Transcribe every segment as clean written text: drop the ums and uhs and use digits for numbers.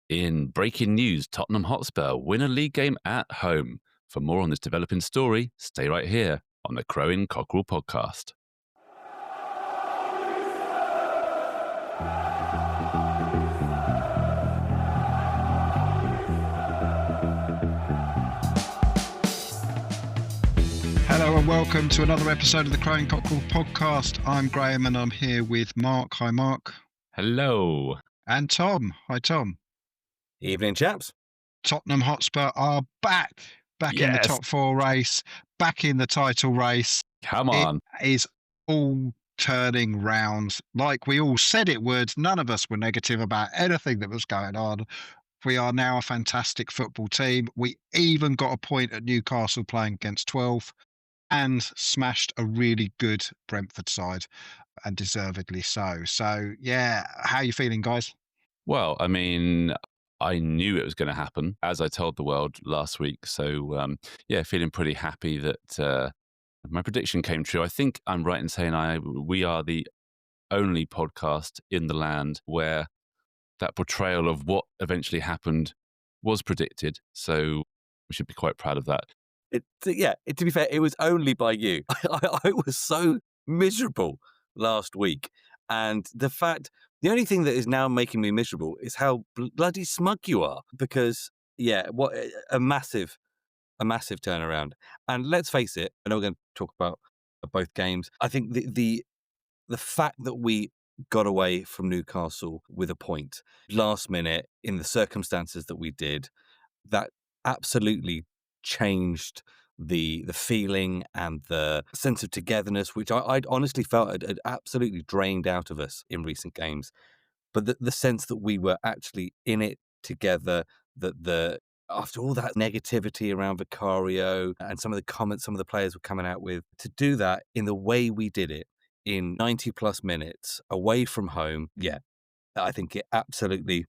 In breaking news, Tottenham Hotspur win a league game at home. For more on this developing story, stay right here on the Crowing Cockerel podcast. Hello and welcome to another episode of the Crowing Cockerel podcast. I'm Graham and I'm here with Mark. Hi, Mark. Hello. And Tom. Hi, Tom. Evening, chaps. Tottenham Hotspur are back in the top four race, back in the title race. Come on. It is all turning round like we all said it would. None of us were negative about anything that was going on. We are now a fantastic football team. We even got a point at Newcastle playing against 12 and smashed a really good Brentford side, and deservedly so. So, yeah, how are you feeling, guys? Well, I mean, I knew it was going to happen, as I told the world last week. So, feeling pretty happy that my prediction came true. I think I'm right in saying we are the only podcast in the land where that portrayal of what eventually happened was predicted. So we should be quite proud of that. To be fair, it was only by you. I was so miserable last week. And the only thing that is now making me miserable is how bloody smug you are. Because, what a massive turnaround. And let's face it, I know we're going to talk about both games. I think the fact that we got away from Newcastle with a point last minute in the circumstances that we did, that absolutely changed the feeling and the sense of togetherness, which I'd honestly felt had absolutely drained out of us in recent games. But the sense that we were actually in it together, that after all that negativity around Vicario and some of the comments some of the players were coming out with, to do that in the way we did it in 90 plus minutes away from home, I think it absolutely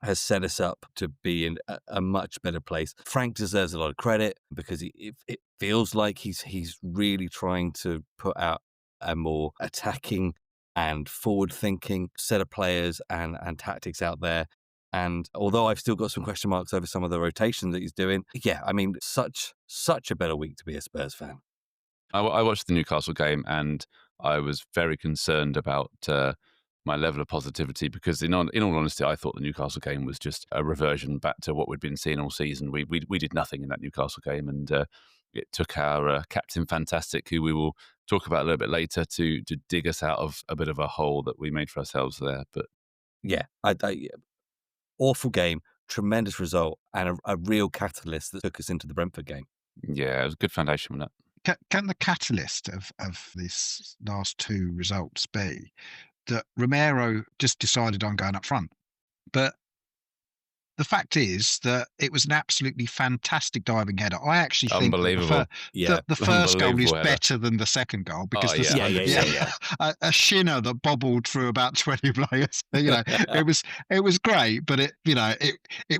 has set us up to be in a much better place. Frank deserves a lot of credit because it feels like he's really trying to put out a more attacking and forward-thinking set of players and tactics out there. And although I've still got some question marks over some of the rotation that he's doing, such a better week to be a Spurs fan. I watched the Newcastle game and I was very concerned about my level of positivity because, in all honesty, I thought the Newcastle game was just a reversion back to what we'd been seeing all season. We did nothing in that Newcastle game, and it took our captain fantastic, who we will talk about a little bit later, to dig us out of a bit of a hole that we made for ourselves there. But awful game, tremendous result, and a real catalyst that took us into the Brentford game. Yeah, it was a good foundation for that. Can the catalyst of this last two results be that Romero just decided on going up front? But the fact is that it was an absolutely fantastic diving header. I actually think unbelievable. The first goal is better than the second goal because a shinner that bobbled through about 20 players. It was great, but it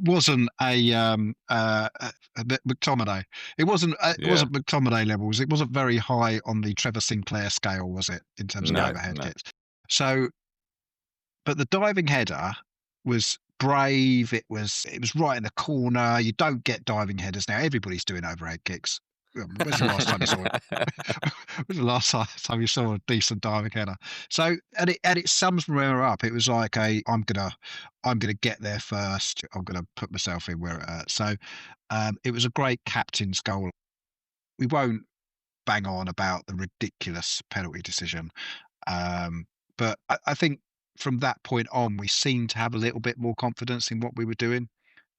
wasn't a McTominay. It wasn't McTominay levels. It wasn't very high on the Trevor Sinclair scale, was it, in terms of overhead hits? So, but the diving header was brave. It was right in the corner. You don't get diving headers now. Everybody's doing overhead kicks. When's the last time you saw it? When's the last time you saw a decent diving header? So, and it sums Romero up. It was like I'm gonna get there first. I'm gonna put myself in where it hurts. So, it was a great captain's goal. We won't bang on about the ridiculous penalty decision. But I think from that point on, we seemed to have a little bit more confidence in what we were doing,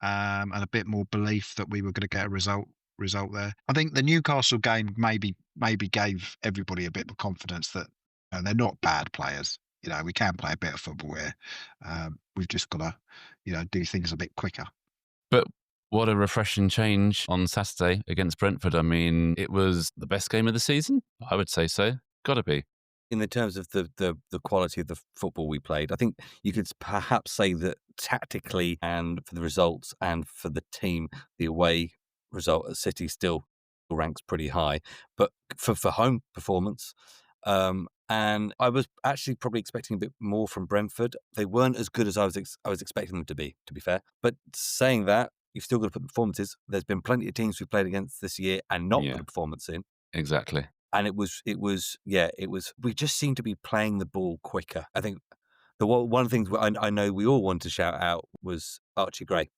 and a bit more belief that we were going to get a result there. I think the Newcastle game maybe gave everybody a bit of confidence that they're not bad players. We can play a bit of football here. We've just got to, do things a bit quicker. But what a refreshing change on Saturday against Brentford. I mean, it was the best game of the season. I would say so. Got to be. In the terms of the quality of the football we played, I think you could perhaps say that tactically and for the results and for the team, the away result at City still ranks pretty high. But for home performance, And I was actually probably expecting a bit more from Brentford. They weren't as good as I was expecting them to be fair. But saying that, you've still got to put the performances. There's been plenty of teams we've played against this year and not put a performance in. Exactly. And it was, we just seemed to be playing the ball quicker. I think one of the things I know we all wanted to shout out was Archie Gray.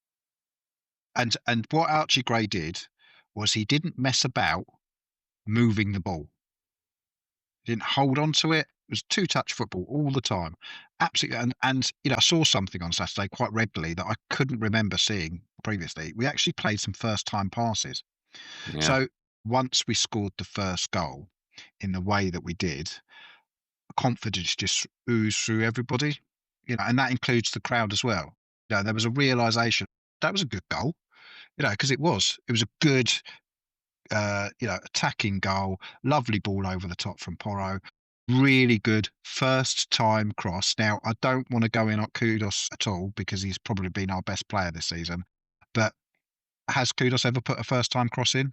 And what Archie Gray did was he didn't mess about moving the ball. He didn't hold on to it. It was two-touch football all the time. Absolutely. And I saw something on Saturday quite regularly that I couldn't remember seeing previously. We actually played some first-time passes. Yeah. So once we scored the first goal in the way that we did, confidence just oozed through everybody, and that includes the crowd as well. There was a realization that was a good goal, because it was a good, attacking goal, lovely ball over the top from Porro, really good first time cross. Now, I don't want to go in on Kudos at all because he's probably been our best player this season, but has Kudos ever put a first time cross in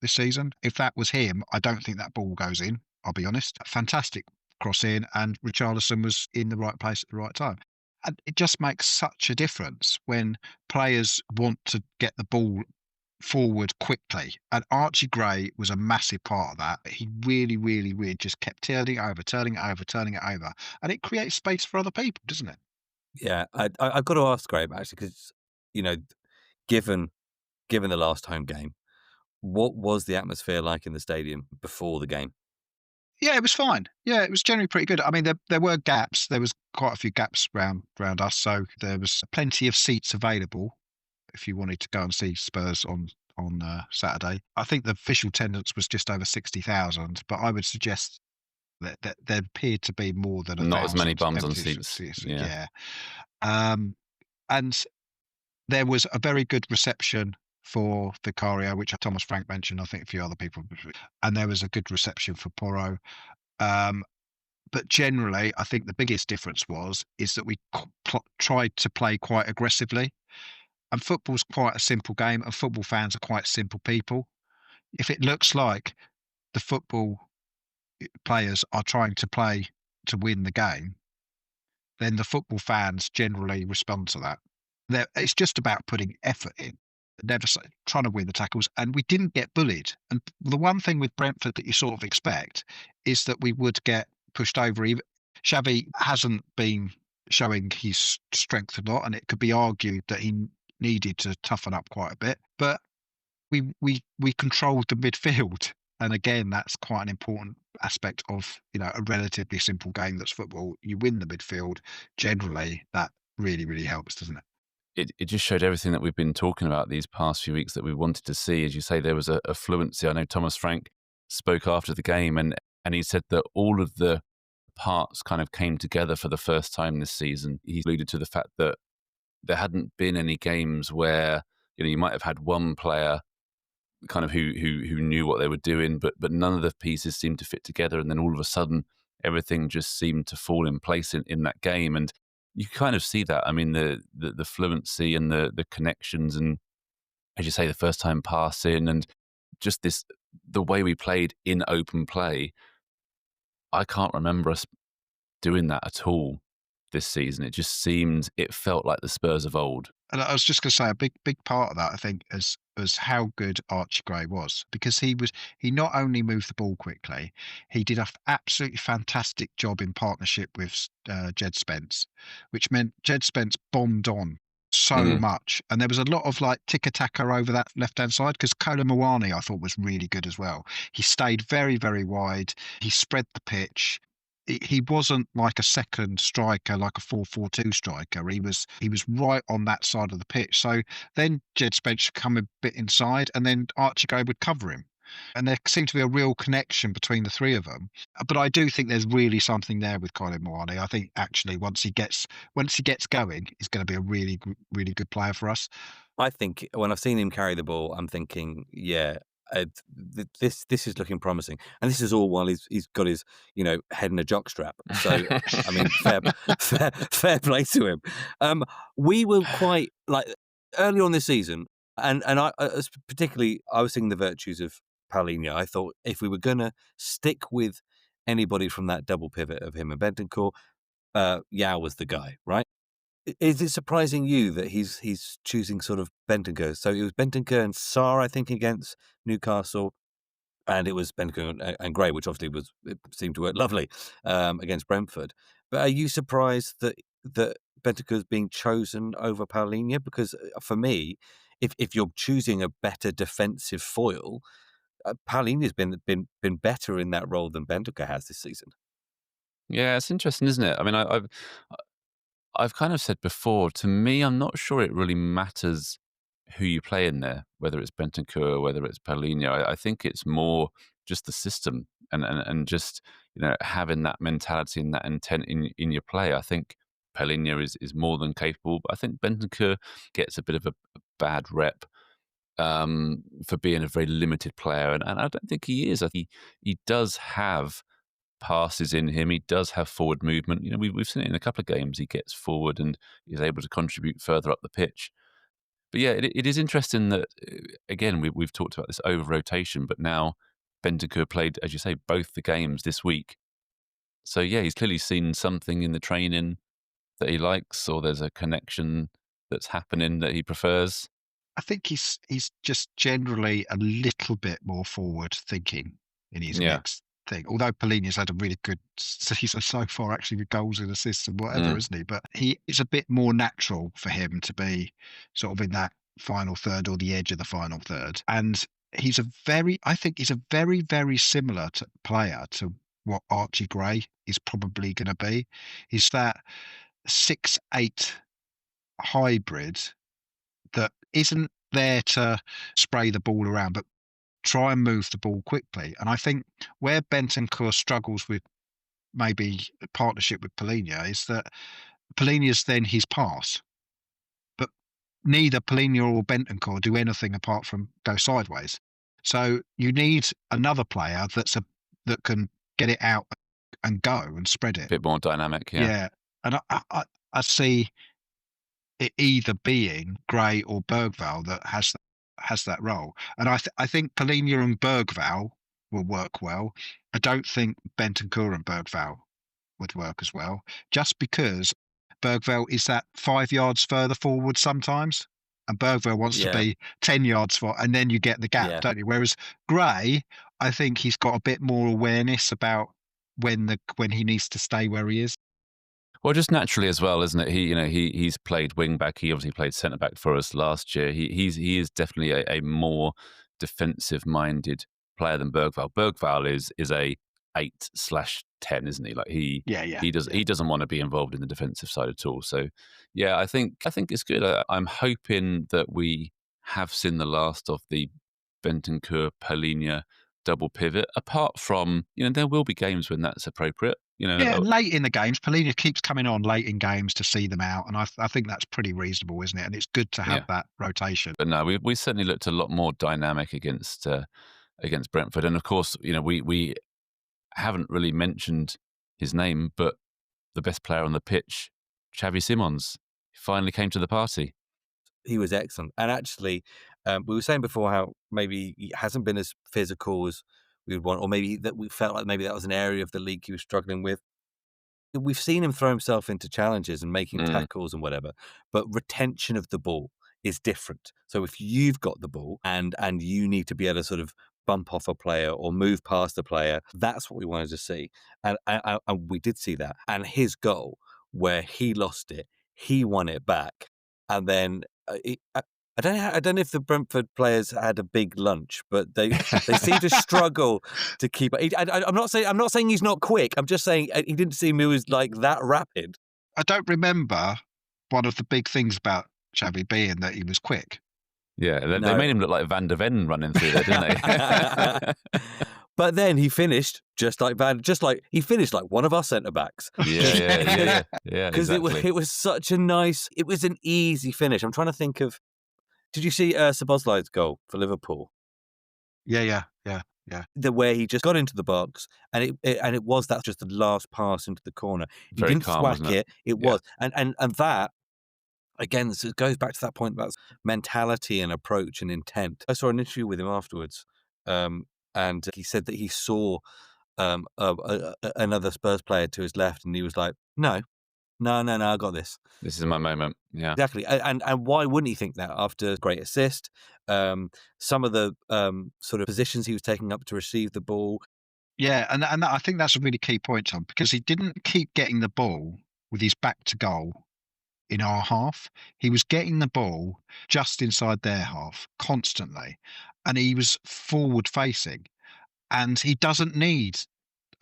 this season? If that was him, I don't think that ball goes in, I'll be honest. Fantastic cross in, and Richarlison was in the right place at the right time. And it just makes such a difference when players want to get the ball forward quickly. And Archie Gray was a massive part of that. He really, really, really just kept turning it over. And it creates space for other people, doesn't it? Yeah, I've got to ask Graham, actually, because, given the last home game, what was the atmosphere like in the stadium before the game? Yeah, it was fine. Yeah, it was generally pretty good. I mean, there were gaps. There was quite a few gaps around us, so there was plenty of seats available if you wanted to go and see Spurs on Saturday. I think the official attendance was just over 60,000, but I would suggest that there appeared to be more than 1,000. Not as many bums on seats. Yeah. And there was a very good reception for Vicario, which Thomas Frank mentioned, I think a few other people, and there was a good reception for Porro. But generally, I think the biggest difference is that we tried to play quite aggressively. And football's quite a simple game, and football fans are quite simple people. If it looks like the football players are trying to play to win the game, then the football fans generally respond to that. It's just about putting effort in, never trying to win the tackles, and we didn't get bullied. And the one thing with Brentford that you sort of expect is that we would get pushed over. Xavi hasn't been showing his strength a lot, and it could be argued that he needed to toughen up quite a bit. But we controlled the midfield, and again, that's quite an important aspect of a relatively simple game that's football. You win the midfield, generally that really, really helps, doesn't it? It just showed everything that we've been talking about these past few weeks that we wanted to see. As you say, there was a fluency. I know Thomas Frank spoke after the game, and he said that all of the parts kind of came together for the first time this season. He alluded to the fact that there hadn't been any games where you might have had one player kind of who knew what they were doing, but none of the pieces seemed to fit together, and then all of a sudden everything just seemed to fall in place in that game. And you kind of see that. I mean, the fluency and the connections, and as you say, the first time passing, and just the way we played in open play. I can't remember us doing that at all this season. It felt like the Spurs of old. And I was just going to say a big part of that, I think, is how good Archie Gray was, because he not only moved the ball quickly, he did an absolutely fantastic job in partnership with Jed Spence, which meant Jed Spence bombed on so much, and there was a lot of like tiki-taka over that left-hand side, because Kolo Muani I thought was really good as well. He stayed very, very wide. He spread the pitch. He wasn't like a second striker, like a 4-4-2 striker. He was right on that side of the pitch. So then Jed Spence would come a bit inside, and then Archie Gray would cover him. And there seemed to be a real connection between the three of them. But I do think there's really something there with Kolo Muani. I think actually once he gets going, he's going to be a really, really good player for us. I think when I've seen him carry the ball, I'm thinking, yeah, this is looking promising, and this is all while he's got his head in a jockstrap. So I mean, fair play to him. We were quite like early on this season, and I particularly I was seeing the virtues of Paulinho. I thought if we were going to stick with anybody from that double pivot of him and Bentancur, Yao was the guy, right? Is it surprising you that he's choosing sort of Bentancur? So it was Bentancur and Sarr, I think, against Newcastle, and it was Bentancur and Gray, which obviously it seemed to work lovely against Brentford. But are you surprised that Bentancur is being chosen over Paulinho? Because for me, if you're choosing a better defensive foil, Paulinho's been better in that role than Bentancur has this season. Yeah, it's interesting, isn't it? I mean, I've kind of said before, to me, I'm not sure it really matters who you play in there, whether it's Bentancur, whether it's Paulinho. I think it's more just the system and just, having that mentality and that intent in your play. I think Paulinho is more than capable, but I think Bentancur gets a bit of a bad rep for being a very limited player, and I don't think he is. I think he does have passes in him. He does have forward movement. We've seen it in a couple of games. He gets forward and is able to contribute further up the pitch. But yeah, it is interesting that, again, we've talked about this over rotation, but now Bentancur played, as you say, both the games this week. So yeah, he's clearly seen something in the training that he likes, or there's a connection that's happening that he prefers. I think he's just generally a little bit more forward thinking in his mix thing. Although Paulinho's had a really good season so far, actually, with goals and assists and whatever, isn't he? But it's a bit more natural for him to be sort of in that final third or the edge of the final third. And I think he's a very, very similar player to what Archie Gray is probably going to be. He's that 6'8" hybrid that isn't there to spray the ball around, but try and move the ball quickly. And I think where Bentancur struggles with maybe a partnership with Paulinho is that Paulinho's then his pass, but neither Paulinho or Bentancur do anything apart from go sideways. So you need another player that can get it out and go and spread it. A bit more dynamic, yeah. Yeah, and I see it either being Gray or Bergvall that has that role. And I think Paulinho and Bergvall will work well. I don't think Bentancur and Bergvall would work as well, just because Bergvall is that 5 yards further forward sometimes, and Bergvall wants to be 10 yards forward, and then you get the gap, don't you? Whereas Gray, I think he's got a bit more awareness about when he needs to stay where he is. Well, just naturally as well, isn't it? He's played wing back. He obviously played centre back for us last year. He is definitely a more defensive minded player than Bergvall. Bergvall is a 8/10, isn't he? Like he doesn't want to be involved in the defensive side at all. So yeah, I think it's good. I'm hoping that we have seen the last of the Bentancur Paulinho double pivot. Apart from, there will be games when that's appropriate. Late in the games, Paulinho keeps coming on late in games to see them out, and I think that's pretty reasonable, isn't it? And it's good to have that rotation. But no, we certainly looked a lot more dynamic against Brentford, and of course, we haven't really mentioned his name, but the best player on the pitch, Xavi Simons, finally came to the party. He was excellent, and actually, we were saying before how maybe he hasn't been as physical as we would want, or maybe that we felt like maybe that was an area of the league he was struggling with. We've seen him throw himself into challenges and making tackles and whatever, but retention of the ball is different. So if you've got the ball and you need to be able to sort of bump off a player or move past a player, that's what we wanted to see. And we did see that. And his goal, where he lost it, he won it back. And then I don't know if the Brentford players had a big lunch, but they seem to struggle to keep. I'm not saying he's not quick. I'm just saying he didn't seem he was like that rapid. I don't remember one of the big things about Xavi being that he was quick. Yeah, they made him look like Van der Ven running through there, didn't they? But then he finished just like he finished like one of our centre backs. Yeah. Because exactly. it was such a nice. It was an easy finish. I'm trying to think of. Did you see Szoboszlai's goal for Liverpool? Yeah. The way he just got into the box, and it was that just the last pass into the corner. He didn't thwack it. It was, and that again, this goes back to that point about mentality and approach and intent. I saw an interview with him afterwards, and he said that he saw another Spurs player to his left, and he was like, "No, I got this. This is my moment." Yeah, Exactly. And why wouldn't he think that after great assist? Some of the sort of positions he was taking up to receive the ball. Yeah, and I think that's a really key point, Tom, because he didn't keep getting the ball with his back to goal in our half. He was getting the ball just inside their half constantly, and he was forward facing, and he doesn't need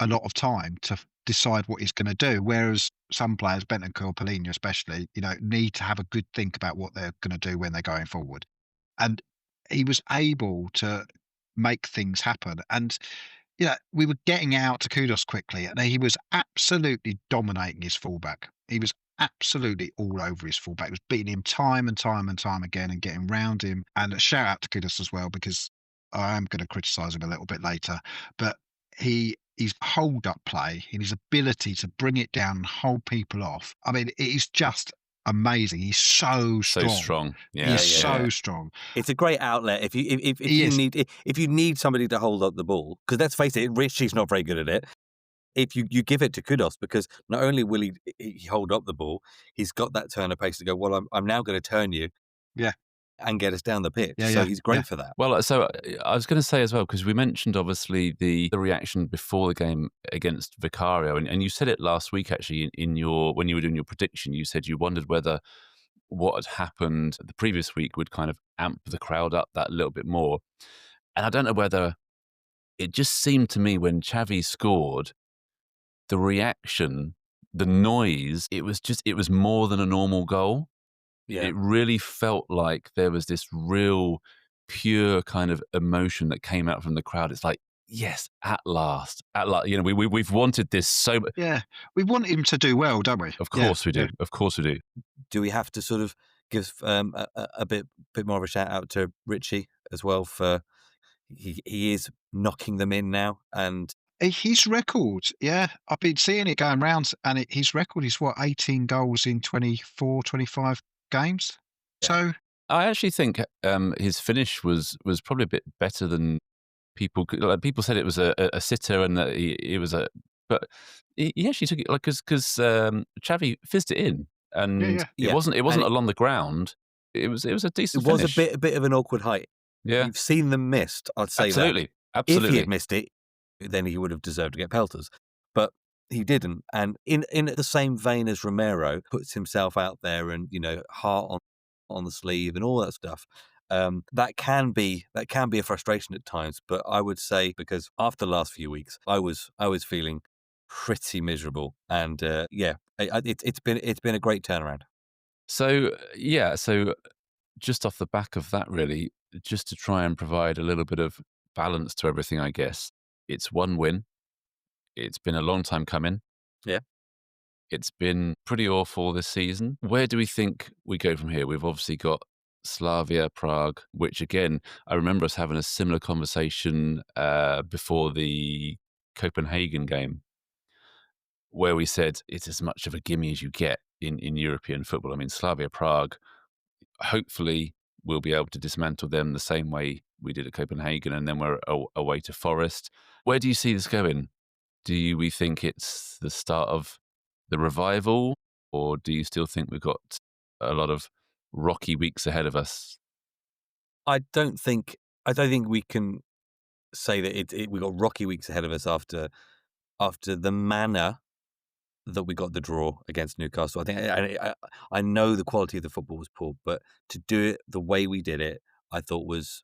a lot of time to decide what he's going to do. Whereas some players, Bentancur, Paulinho especially, need to have a good think about what they're going to do when they're going forward. And he was able to make things happen. And we were getting out to Kudos quickly, and he was absolutely dominating his fullback. He was absolutely all over his fullback. He was beating him time and time and time again and getting round him. And a shout out to Kudos as well, because I am going to criticise him a little bit later. But his hold up play and his ability to bring it down and hold people off. I mean, it is just amazing. He's so strong. So strong. Yeah, he's so strong. It's a great outlet if you need somebody to hold up the ball, because let's face it, Richie's not very good at it. If you give it to Kudos, because not only will he hold up the ball, he's got that turn of pace to go, well, I'm now going to turn you. Yeah. And get us down the pitch. So he's great for that. Well, so I was going to say as well, because we mentioned obviously the reaction before the game against Vicario, and you said it last week actually when you were doing your prediction. You said you wondered whether what had happened the previous week would kind of amp the crowd up that little bit more. And I don't know whether it just seemed to me when Xavi scored, the reaction, the noise, it was more than a normal goal. Yeah. It really felt like there was this real pure kind of emotion that came out from the crowd. It's like, yes, at last. We've wanted this so much. Yeah, we want him to do well, don't we? Of course we do. Of course we do. Do we have to sort of give a bit more of a shout out to Richie as well for he is knocking them in now, and his record, I've been seeing it going round, and his record is 18 goals in 24, 25 games. So I actually think his finish was probably a bit better than people said. It was a sitter, and that it was but he actually took it because Xavi fizzed it in, and it wasn't along the ground. It was a decent. It was a bit of an awkward height. Yeah, you've seen them missed. I'd say absolutely. If he had missed it, then he would have deserved to get pelters. But he didn't. And in the same vein as Romero puts himself out there and, heart on the sleeve and all that stuff, that can be a frustration at times. But I would say, because after the last few weeks, I was feeling pretty miserable. And it's been a great turnaround. So just off the back of that, really, just to try and provide a little bit of balance to everything, I guess, it's one win. It's been a long time coming. Yeah. It's been pretty awful this season. Where do we think we go from here? We've obviously got Slavia Prague, which again, I remember us having a similar conversation before the Copenhagen game, where we said it's as much of a gimme as you get in European football. I mean, Slavia Prague, hopefully we'll be able to dismantle them the same way we did at Copenhagen, and then we're away to Forest. Where do you see this going? Do we think it's the start of the revival, or do you still think we've got a lot of rocky weeks ahead of us? I don't think we can say that we got rocky weeks ahead of us after the manner that we got the draw against Newcastle. I think I know the quality of the football was poor, but to do it the way we did it, I thought was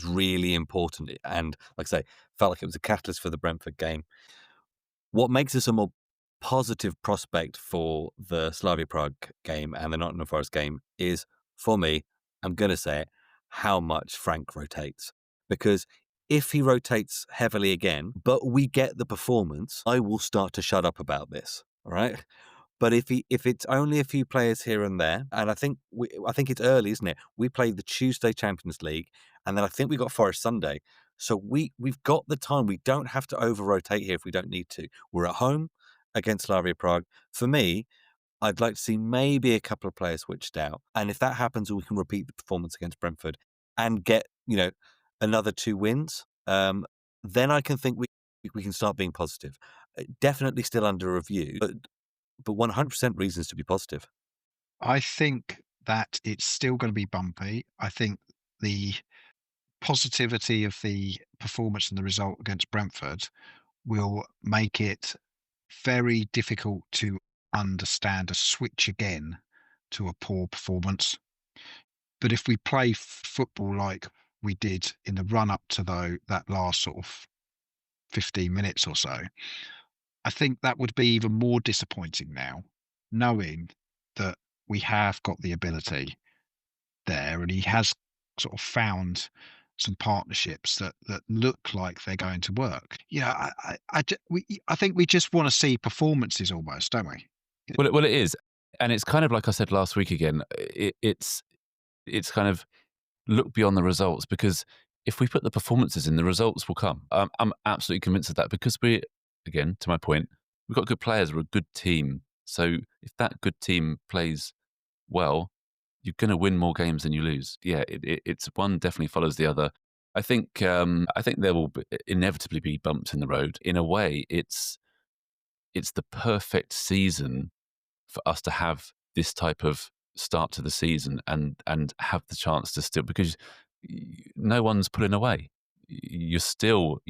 really important, and like I say, felt like it was a catalyst for the Brentford game. What makes us a more positive prospect for the Slavia Prague game and the Nottingham Forest game is, for me, I'm going to say it, how much Frank rotates. Because if he rotates heavily again, but we get the performance, I will start to shut up about this, all right? But if it's only a few players here and there, and I think it's early, isn't it? We played the Tuesday Champions League, and then I think we got Forest Sunday. So we've got the time. We don't have to over-rotate here if we don't need to. We're at home against Slavia Prague. For me, I'd like to see maybe a couple of players switched out. And if that happens, we can repeat the performance against Brentford and get, another 2 wins. then I can think we can start being positive. Definitely still under review, but 100% reasons to be positive. I think that it's still going to be bumpy. I think the positivity of the performance and the result against Brentford will make it very difficult to understand a switch again to a poor performance. But if we play football like we did in the run up to that last sort of 15 minutes or so, I think that would be even more disappointing now, knowing that we have got the ability there and he has sort of found some partnerships that look like they're going to work. I think we just want to see performances almost, don't we? Well, it is. And it's kind of like I said last week again, it's kind of look beyond the results, because if we put the performances in, the results will come. I'm absolutely convinced of that, because again, to my point, we've got good players, we're a good team. So if that good team plays well, you're going to win more games than you lose. Yeah, it's one definitely follows the other. I think there will inevitably be bumps in the road. In a way, it's the perfect season for us to have this type of start to the season and have the chance to still, because no one's pulling away. You're still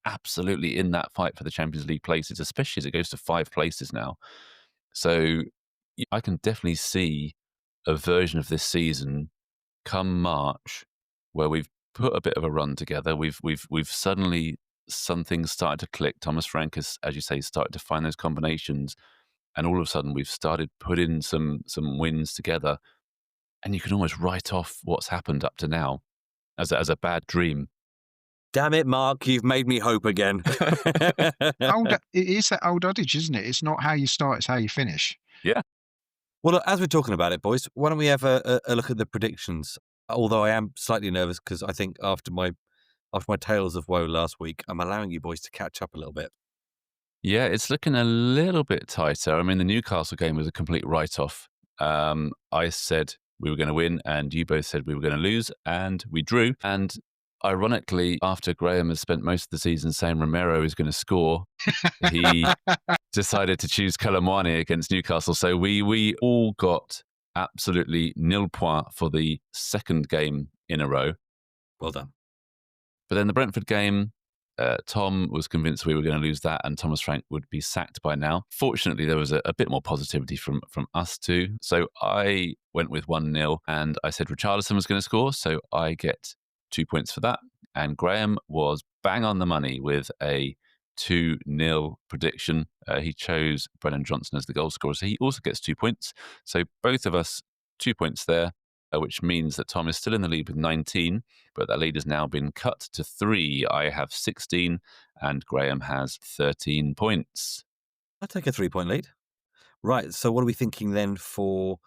absolutely in that fight for the Champions League places, especially as it goes to 5 places now. So I can definitely see a version of this season come March where we've put a bit of a run together. We've suddenly, something started to click. Thomas Frank has, as you say, started to find those combinations, and all of a sudden we've started putting some wins together, and you can almost write off what's happened up to now as a bad dream. Damn it, Mark, you've made me hope again. It is that old adage, isn't it? It's not how you start, it's how you finish. Yeah. Well, look, as we're talking about it, boys, why don't we have a look at the predictions? Although I am slightly nervous because I think after my tales of woe last week, I'm allowing you boys to catch up a little bit. Yeah, it's looking a little bit tighter. I mean, the Newcastle game was a complete write-off. I said we were going to win, and you both said we were going to lose, and we drew. And ironically, after Graham has spent most of the season saying Romero is going to score, he decided to choose Colomwani against Newcastle. So we all got absolutely nil point for the second game in a row. Well done. But then the Brentford game, Thom was convinced we were going to lose that and Thomas Frank would be sacked by now. Fortunately, there was a bit more positivity from us too. So I went with 1-0 and I said Richarlison was going to score. So I get 2 points for that. And Graham was bang on the money with a 2-0 prediction. He chose Brennan Johnson as the goal scorer. So he also gets 2 points. So both of us 2 points there, which means that Thom is still in the lead with 19, but that lead has now been cut to 3. I have 16 and Graham has 13 points. I'll take a 3-point lead. Right, so what are we thinking then for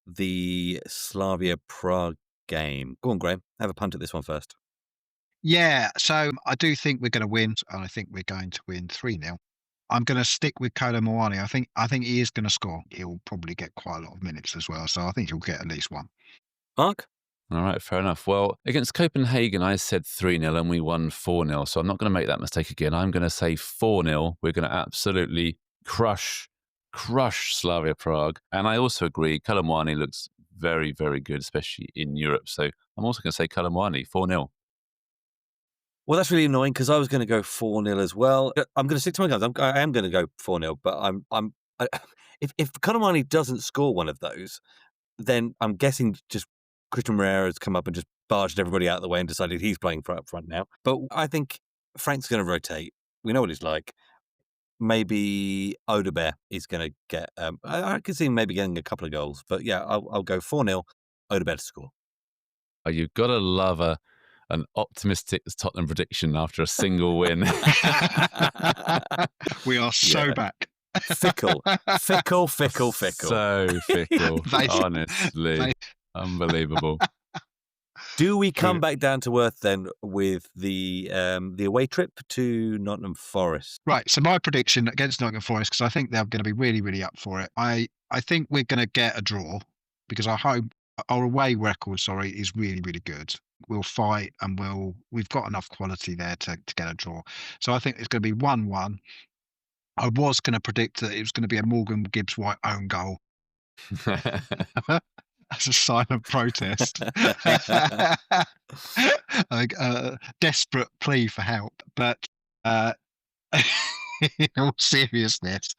the Slavia Prague game? Go on, Graham, have a punt at this one first. Yeah, so I do think we're going to win, and I think we're going to win 3-0. I'm going to stick with Colomwani. I think he is going to score. He'll probably get quite a lot of minutes as well, so I think he'll get at least one. Mark? All right, fair enough. Well, against Copenhagen, I said 3-0 and we won 4-0. So I'm not going to make that mistake again. I'm going to say 4-0. We're going to absolutely crush Slavia Prague. And I also agree, Colomwani looks very, very good, especially in Europe. So I'm also going to say Colomwani, 4-0. Well, that's really annoying because I was going to go 4-0 as well. I'm going to stick to my guns. I am going to go 4-0, but if Colomwani doesn't score one of those, then I'm guessing just Christian Moreira has come up and just barged everybody out of the way and decided he's playing for up front now. But I think Frank's going to rotate. We know what he's like. Maybe Odobert is going to get... I could see him maybe getting a couple of goals. But yeah, I'll go 4-0, Odobert to score. Oh, you've got to love an optimistic Tottenham prediction after a single win. We are so back. Fickle. So fickle. Honestly. Unbelievable. Do we come back down to earth then with the away trip to Nottingham Forest? Right. So my prediction against Nottingham Forest, because I think they're going to be really, really up for it. I think we're going to get a draw because our away record, is really, really good. we'll fight, and we've got enough quality there to get a draw. So I think it's going to be 1-1. I was going to predict that it was going to be a Morgan Gibbs White own goal as a silent protest. Like a desperate plea for help. But in all seriousness,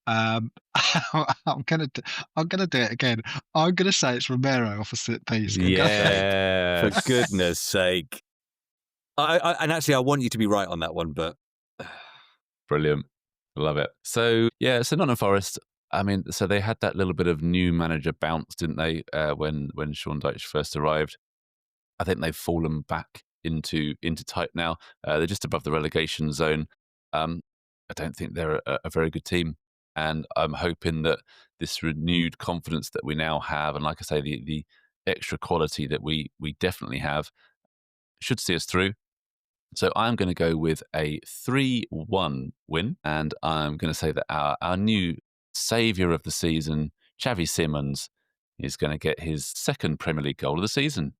I'm gonna do it again. I'm gonna say it's Romero off a set piece. For goodness sake! And actually, I want you to be right on that one, but brilliant, love it. So Nottingham Forest. I mean, so they had that little bit of new manager bounce, didn't they? When Sean Dyche first arrived, I think they've fallen back into type now. They're just above the relegation zone. I don't think they're a very good team, and I'm hoping that this renewed confidence that we now have, and like I say, the extra quality that we definitely have, should see us through. So I'm going to go with a 3-1 win, and I'm going to say that our new saviour of the season, Xavi Simons, is going to get his second Premier League goal of the season.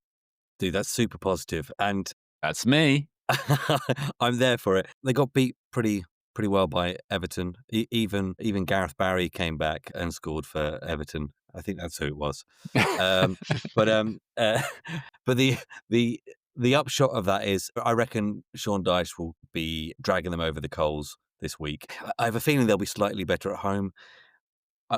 Dude, that's super positive, and that's me. I'm there for it. They got beat pretty well by Everton. Even Gareth Barry came back and scored for Everton. I think that's who it was. But the upshot of that is, I reckon Sean Dyche will be dragging them over the coals this week. I have a feeling they'll be slightly better at home.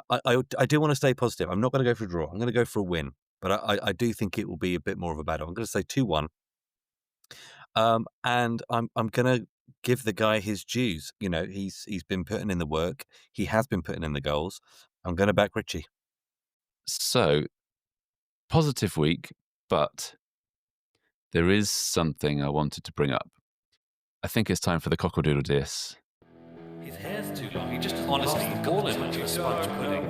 I do want to stay positive. I'm not going to go for a draw. I'm going to go for a win. But I do think it will be a bit more of a battle. I'm going to say 2-1. And I'm going to give the guy his dues. You know, he's been putting in the work. He has been putting in the goals. I'm going to back Richie. So, positive week, but there is something I wanted to bring up. I think it's time for the Cock-a-doodle-diss. His hair's too long. He just honestly fallen into a sponge pudding.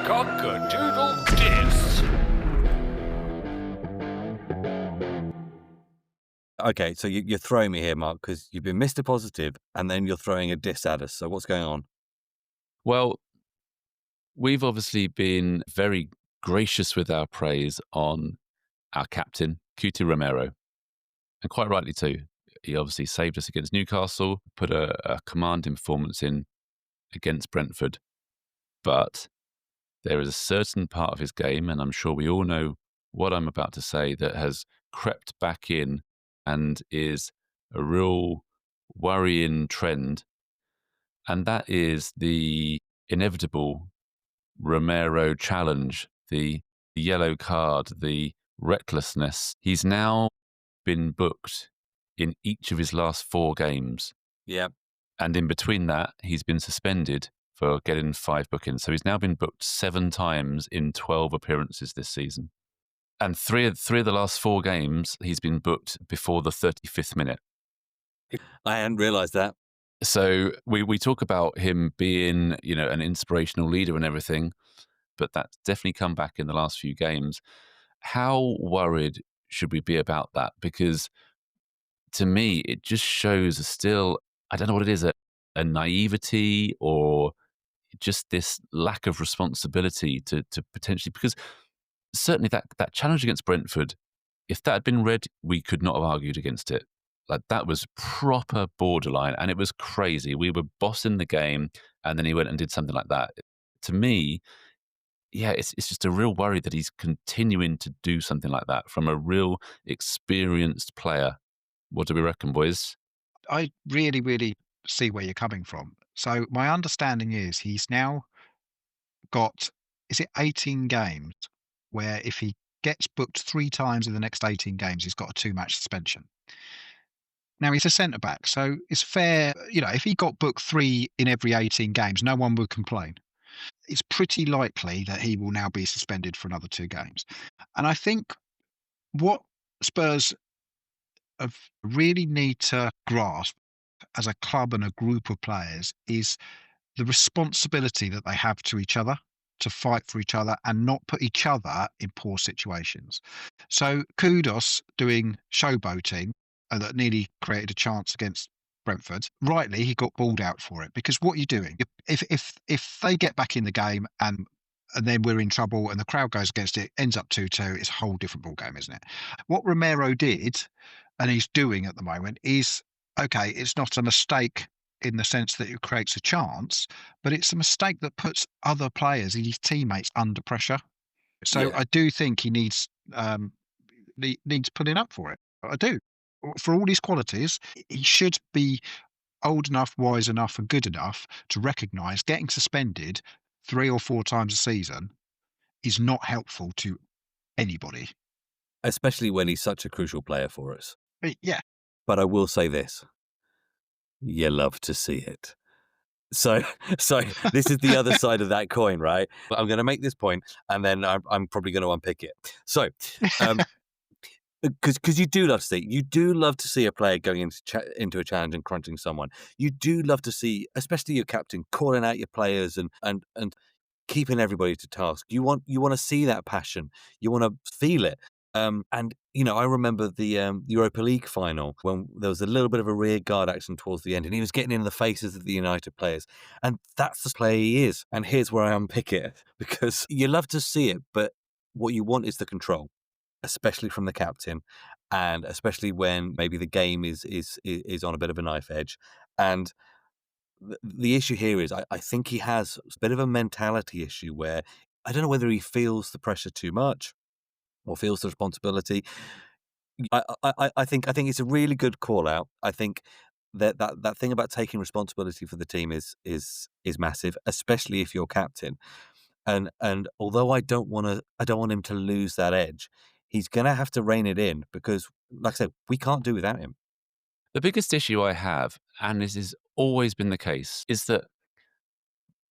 Cock-a-doodle-diss. Okay, so you're throwing me here, Mark, because you've been Mr. Positive, and then you're throwing a diss at us. So what's going on? Well, we've obviously been very gracious with our praise on our captain, Cuti Romero, and quite rightly too. He obviously saved us against Newcastle, put a commanding performance in against Brentford. But there is a certain part of his game, and I'm sure we all know what I'm about to say, that has crept back in and is a real worrying trend. And that is the inevitable Romero challenge, the yellow card, the recklessness. He's now been booked in each of his last 4 games. Yeah. And in between that, he's been suspended for getting 5 bookings. So he's now been booked 7 times in 12 appearances this season. And three of the last 4 games, he's been booked before the 35th minute. I hadn't realised that. So we talk about him being, you know, an inspirational leader and everything, but that's definitely come back in the last few games. How worried should we be about that? Because to me, it just shows I don't know what it is, a naivety or just this lack of responsibility to potentially, because certainly that challenge against Brentford, if that had been red, we could not have argued against it. Like, that was proper borderline, and it was crazy. We were bossing the game, and then he went and did something like that. To me, yeah, it's just a real worry that he's continuing to do something like that from a real experienced player. What do we reckon, boys? I really, really see where you're coming from. So my understanding is he's now got, is it 18 games, where if he gets booked 3 times in the next 18 games, he's got a 2-match suspension. Now, he's a centre-back, so it's fair, you know, if he got booked 3 in every 18 games, no one would complain. It's pretty likely that he will now be suspended for another 2 games. And I think what Spurs really need to grasp as a club and a group of players is the responsibility that they have to each other, to fight for each other and not put each other in poor situations. So Kudos doing showboating that nearly created a chance against Brentford. Rightly, he got balled out for it, because what are you doing? If they get back in the game and and then we're in trouble and the crowd goes against it, ends up 2-2. It's a whole different ball game, isn't it? What Romero did, and he's doing at the moment, is okay. It's not a mistake in the sense that it creates a chance, but it's a mistake that puts other players, his teammates, under pressure. So I do think he needs pulling up for it. I do. For all his qualities, he should be old enough, wise enough, and good enough to recognise getting suspended 3 or 4 times a season is not helpful to anybody. Especially when he's such a crucial player for us. Yeah. But I will say this. You love to see it. So this is the other side of that coin, right? I'm going to make this point, and then I'm probably going to unpick it. So, because you do love to see a player going into a challenge and crunching someone. You do love to see, especially your captain, calling out your players and keeping everybody to task. You want to see that passion. You want to feel it. And I remember the Europa League final when there was a little bit of a rear guard action towards the end, and he was getting in the faces of the United players, and that's the player he is. And here's where I unpick it, because you love to see it, but what you want is the control, especially from the captain, and especially when maybe the game is on a bit of a knife edge. And the issue here is I think he has a bit of a mentality issue where I don't know whether he feels the pressure too much or feels the responsibility. I think it's a really good call out. I think that thing about taking responsibility for the team is massive, especially if you're captain. And although I don't want him to lose that edge, he's going to have to rein it in because, like I said, we can't do without him. The biggest issue I have, and this has always been the case, is that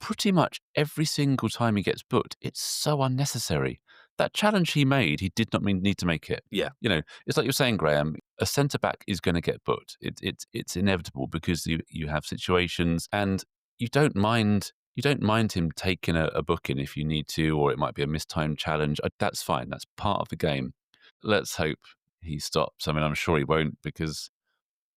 pretty much every single time he gets booked, it's so unnecessary. That challenge he made, he did not need to make it. Yeah. It's like you're saying, Graham, a centre-back is going to get booked. It's inevitable because you have situations and you don't mind him taking a booking if you need to, or it might be a mistimed challenge. That's fine. That's part of the game. Let's hope he stops. I mean, I'm sure he won't because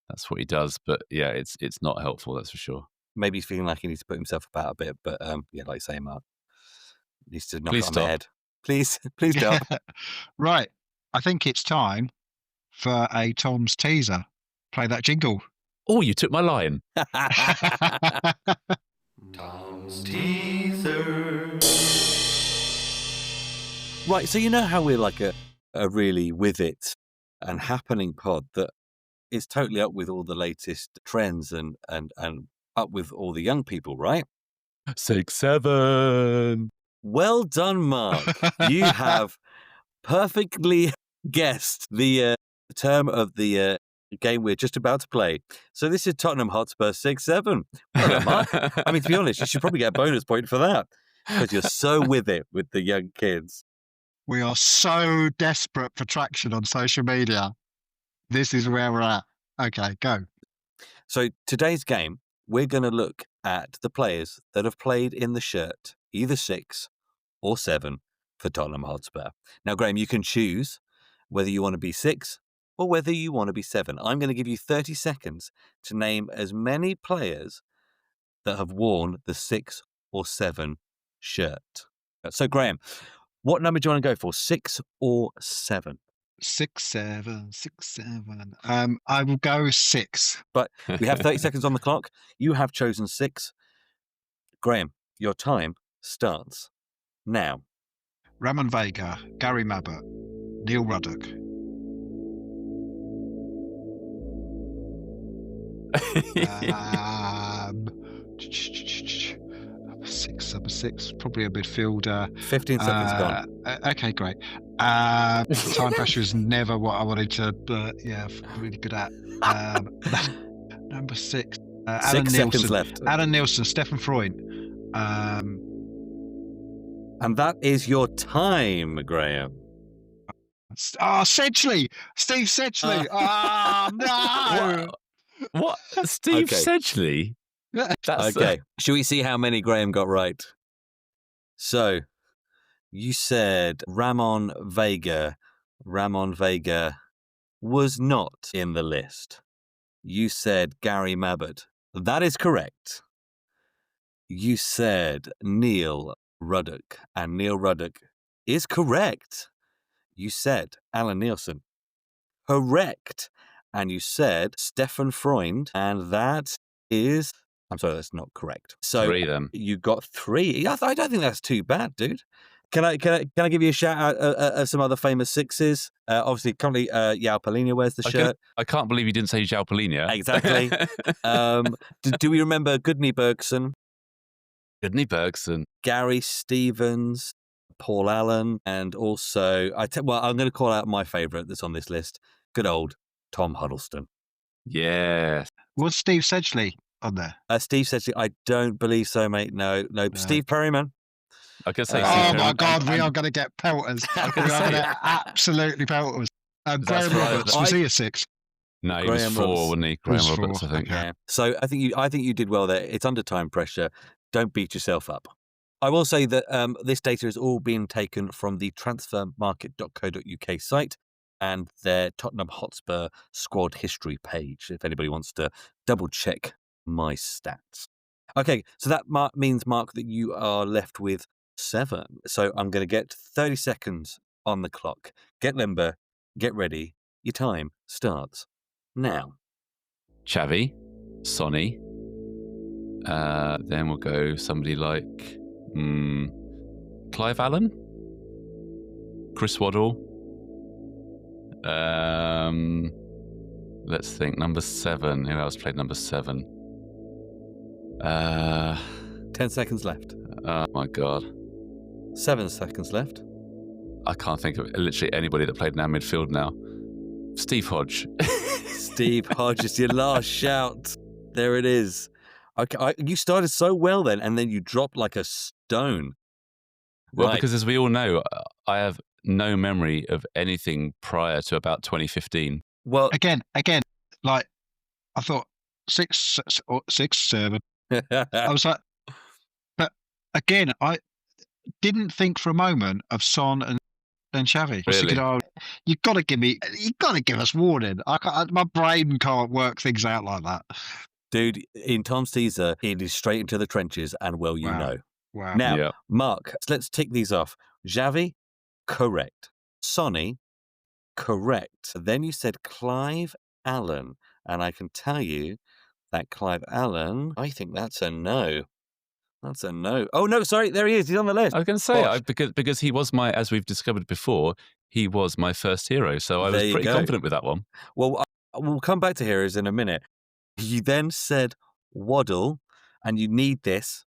that's what he does. But yeah, it's not helpful, that's for sure. Maybe he's feeling like he needs to put himself about a bit, but yeah, like you say, Mark, he needs to knock Please it on stop. the head. Please stop. Right. I think it's time for a Thom's teaser. Play that jingle. Oh, you took my line. Thom's teaser. Right, so you know how we're like a really with it and happening pod that is totally up with all the latest trends and up with all the young people, right? 6-7. Well done, Mark. You have perfectly guessed the term of the game we're just about to play. So this is Tottenham Hotspur 6-7. Well done, Mark. I mean, to be honest, you should probably get a bonus point for that because you're so with it with the young kids. We are so desperate for traction on social media. This is where we're at. Okay, go. So today's game, we're going to look at the players that have played in the shirt, either 6 or 7 for Tottenham Hotspur. Now, Graham, you can choose whether you want to be 6 or whether you want to be 7. I'm going to give you 30 seconds to name as many players that have worn the 6 or 7 shirt. So, Graham, what number do you want to go for, 6 or 7? 6-7, 6-7. I will go 6. But we have 30 seconds on the clock. You have chosen 6. Graham, your time starts now. Ramon Vega, Gary Mabbott, Neil Ruddock. Number 6, probably a midfielder. 15 seconds gone. Okay, great. Time pressure is never what I wanted to, but yeah, really good at. Number 6. Alan 6 Nielsen, seconds left. Alan Nielsen, Stefan Freund. And that is your time, Graham. Sedgley! Steve Sedgley! No! What? Steve Okay. Sedgley? That's Okay. Shall we see how many Graham got right? So, you said Ramon Vega. Ramon Vega was not in the list. You said Gary Mabbott. That is correct. You said Neil Ruddock. And Neil Ruddock is correct. You said Alan Nielsen. Correct. And you said Stefan Freund. And that is... I'm sorry, that's not correct. So 3 then. You got 3. I don't think that's too bad, dude. Can I give you a shout out of some other famous 6s? Obviously, currently, João Palhinha wears the shirt. I can't believe you didn't say João Palhinha. Exactly. Do we remember Gudni Bergson? Gudni Bergson. Gary Stevens, Paul Allen, and also, I'm going to call out my favourite that's on this list. Good old Tom Huddleston. Yeah. Was Steve Sedgley on there? Steve Sedgley, I don't believe so, mate. No. Steve Perryman. I can say. Oh my God, we are going to get pelters. We are going to absolutely pelters. Graham Roberts, was he a 6? No, he was 4, wasn't he? Graham Roberts, I think. Yeah. So I think you did well there. It's under time pressure. Don't beat yourself up. I will say that this data has all been taken from the transfermarket.co.uk site and their Tottenham Hotspur squad history page, if anybody wants to double check my stats. Okay, so that means, Mark, that you are left with 7. So I'm going to get 30 seconds on the clock. Get limber, get ready. Your time starts now. Xavi, Sonny. Then we'll go somebody like Clive Allen, Chris Waddle. Let's think. Number 7. Who else played number 7? 10 seconds left. Oh my God. 7 seconds left. I can't think of literally anybody that played in our midfield now. Steve Hodge. Steve Hodge is your last shout. There it is. Okay, you started so well then, and then you dropped like a stone. Well, Right. because as we all know, I have no memory of anything prior to about 2015. Well, Again, like I thought 6, 7. I was like, but again, I didn't think for a moment of Son and Xavi. Really? You've got to give us warning. My brain can't work things out like that. dude, in Tom's teaser, it is straight into the trenches, and well, you Wow. know. Wow. Now, Yeah. Mark, let's tick these off. Xavi, correct. Sonny, correct. Then you said Clive Allen, and I can tell you that Clive Allen, I think that's a no. That's a no. Oh, no, sorry, there he is. He's on the list. I was going to say, Bosh. because he was as we've discovered before, he was my first hero. So I was There you pretty go. confident with that one. Well, we'll come back to heroes in a minute. You then said Waddle, and you need this.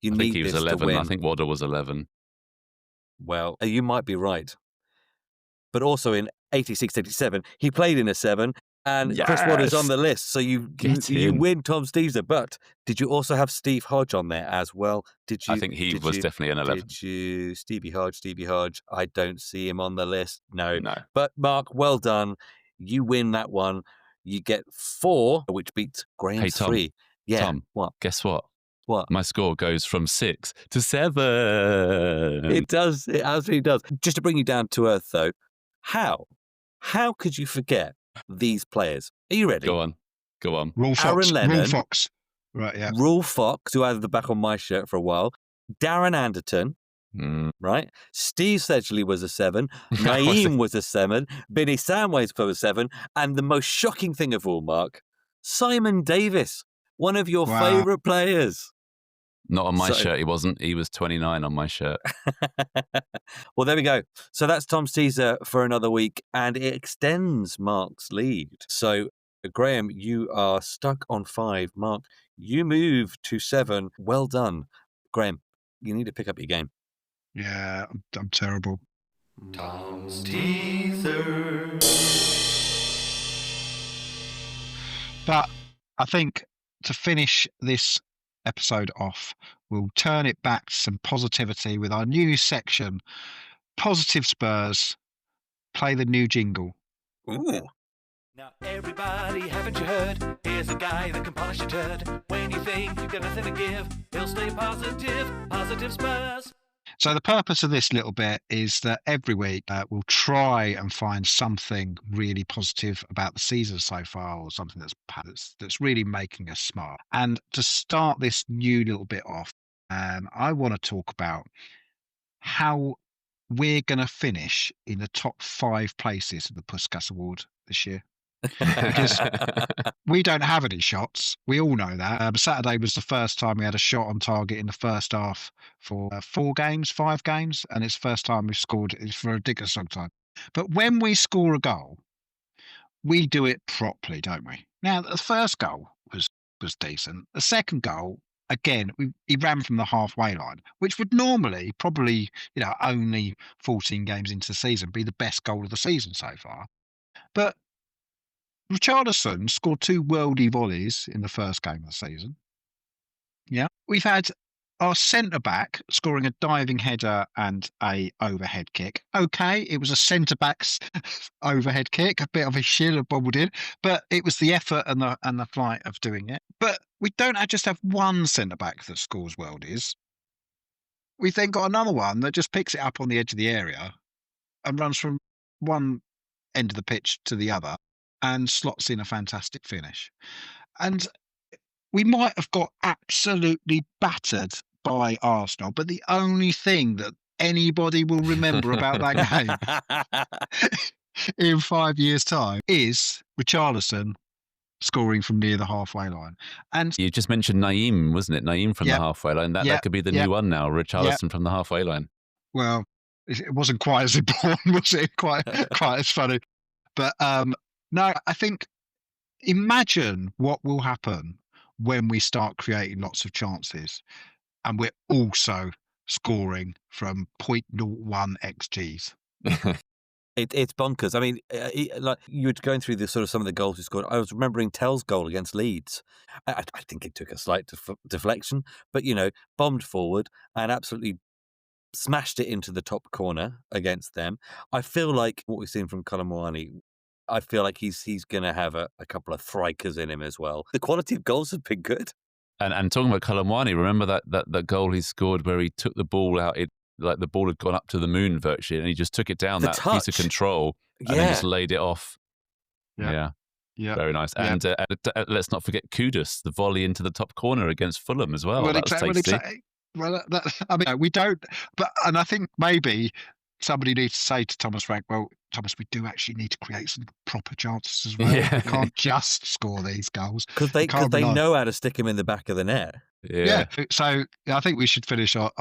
I think he was this to 11. win. I think Waddle was 11. Well, you might be right. But also in 86-87, he played in a 7, and Chris Waddle's on the list. So you win Tom's teaser. But did you also have Steve Hodge on there as well? Did you? I think he was definitely an 11. Did you? Stevie Hodge. I don't see him on the list. No. No. But Mark, well done. You win that one. You get 4, which beats Graham's Hey, Tom. 3. Yeah. Tom. What? Guess what? What? My score goes from 6 to 7. It does. It absolutely does. Just to bring you down to earth, though, how could you forget these players? Are you ready? Go on. Rule Fox. Aaron Lennon. Rule Fox. Right, yeah. Rule Fox, who had the back on my shirt for a while. Darren Anderton, right? Steve Sedgley was a 7. Naeem was a 7. Benny Samways was a 7. And the most shocking thing of all, Mark, Simon Davis, one of your favourite players. Not on my shirt, he wasn't. He was 29 on my shirt. Well, there we go. So that's Tom's teaser for another week, and it extends Mark's lead. So, Graham, you are stuck on 5. Mark, you move to 7. Well done. Graham, you need to pick up your game. Yeah, I'm terrible. Tom's teaser. But I think to finish this episode off, we'll turn it back to some positivity with our new section, Positive Spurs. Play the new jingle. Ooh. Now everybody, haven't you heard? Here's a guy that can polish a turd. When you think you've got nothing to give, he'll stay positive. Positive Spurs. So the purpose of this little bit is that every week we'll try and find something really positive about the season so far, or something that's really making us smile. And to start this new little bit off, I want to talk about how we're going to finish in the top 5 places of the Puskas Award this year. Because we don't have any shots. We all know that. Saturday was the first time we had a shot on target in the first half for 5 games, and it's the first time we've scored. It's for a ridiculous long time. But when we score a goal, we do it properly, don't we? Now, the first goal was decent. The second goal, again, he ran from the halfway line, which would normally, probably, only 14 games into the season, be the best goal of the season so far. But Richarlison scored 2 worldy volleys in the first game of the season. Yeah. We've had our centre-back scoring a diving header and a overhead kick. Okay, it was a centre-back's overhead kick, a bit of a shill bobbled in, but it was the effort and the flight of doing it. But we don't just have one centre-back that scores worldies. We've then got another one that just picks it up on the edge of the area and runs from one end of the pitch to the other and slots in a fantastic finish. And we might have got absolutely battered by Arsenal, but the only thing that anybody will remember about that game in 5 years' time is Richarlison scoring from near the halfway line. And you just mentioned Naeem, wasn't it? Naeem from the halfway line. That could be the new one now, Richarlison from the halfway line. Well, it wasn't quite as important, was it? Quite as funny. But no, I think imagine what will happen when we start creating lots of chances and we're also scoring from 0.01 XGs. It's bonkers. I mean, like you were going through some of the goals he scored. I was remembering Tell's goal against Leeds. I think it took a slight deflection, but, bombed forward and absolutely smashed it into the top corner against them. I feel like what we've seen from Colomwani, I feel like he's going to have a couple of strikers in him as well. The quality of goals have been good. And talking about Colomwani, remember that goal he scored where he took the ball out, like the ball had gone up to the moon virtually, and he just took it down, that piece of control, and then just laid it off. Yeah. Very nice. Yeah. And let's not forget Kudus, the volley into the top corner against Fulham as well. That was tasty. Well, I mean, we don't, and I think maybe somebody needs to say to Thomas Frank, well, Thomas, we do actually need to create some proper chances as well. Yeah. We can't just score these goals. Because they know how to stick him in the back of the net. Yeah. So I think we should finish our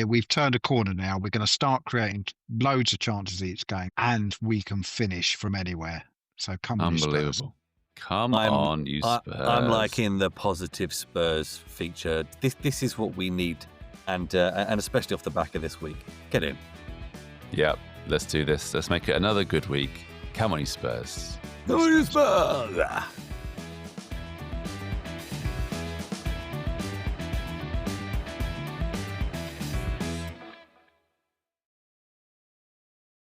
we've turned a corner now. We're going to start creating loads of chances each game, and we can finish from anywhere. So come on, unbelievable. Spurs. Come on, you Spurs. I'm liking the Positive Spurs feature. This is what we need, and especially off the back of this week. Get in. Yeah, let's do this. Let's make it another good week. Come on, you Spurs. Come on, you Spurs.